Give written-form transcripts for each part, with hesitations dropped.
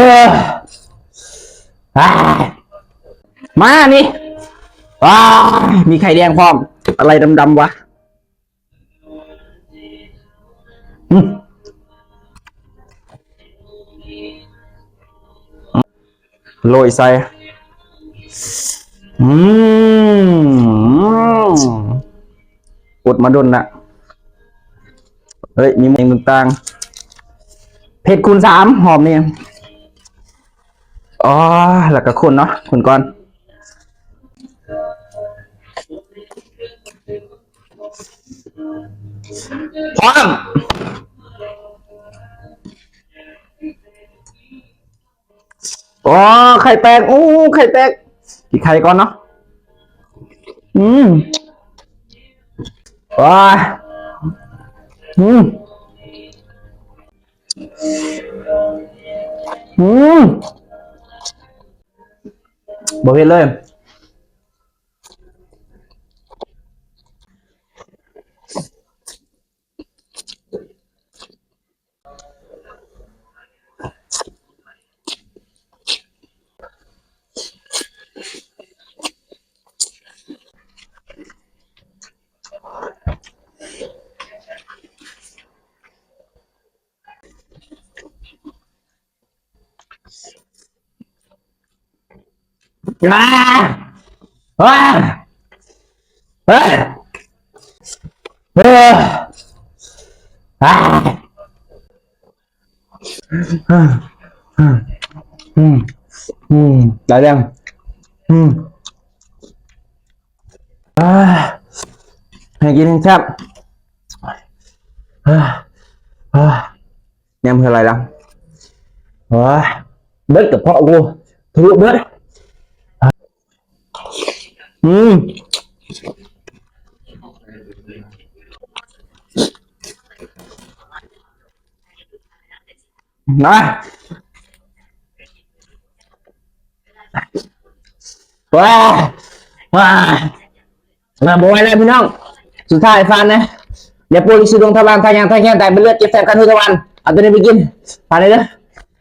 เอออ่ามานี่ว้ามีไข่แดงพร้อมอะไรดำๆวะอืมโรยใส่อืกดมาดนนะเฮ้ยมีเมนูต่างเผ็ดคูณ3หอมนี่อ๋อแล้วก็คนเนาะคนก่อนพร้อมอ๋อไข่แตกอู้ไข่แตกกี่ไข่ก่อนเนาะอืมว้าอืมอืมบ่เผ็ดเลยว้าว้าเฮ้ยเฮ้ยอ่าอืมอืมได้ยังอืมอ่าให้กินแซ่บอ่าอ่าแนมคืออะไรล่ะว้าเบิดกับพ่อกูทะลุเบิดอืมนะว้าว้ามาบอยแล้วพี่น้องสุดท้ายฟันนะอย่าปวดสุดดวงทวารทางยางทางแขนแต่เป็นเลือดเจ็บแสบคันทุกวันเอาตัวนี้ไปกินฟันเลยเด้อ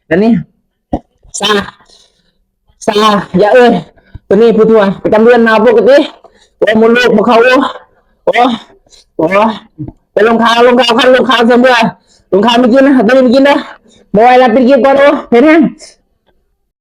แล้วนี่ซาซาอย่าตัวนี้ผู้ทัวประจำเดือนมาปกติโอ้มดลูกมาเขาโอ้โอ้ไปลงข่าวคันลงข่าวเสมอลงข่าวไม่กินนะตัวนี้ไม่กินนะบอยแล้วไปกินก่อนโอ้เห็นไหม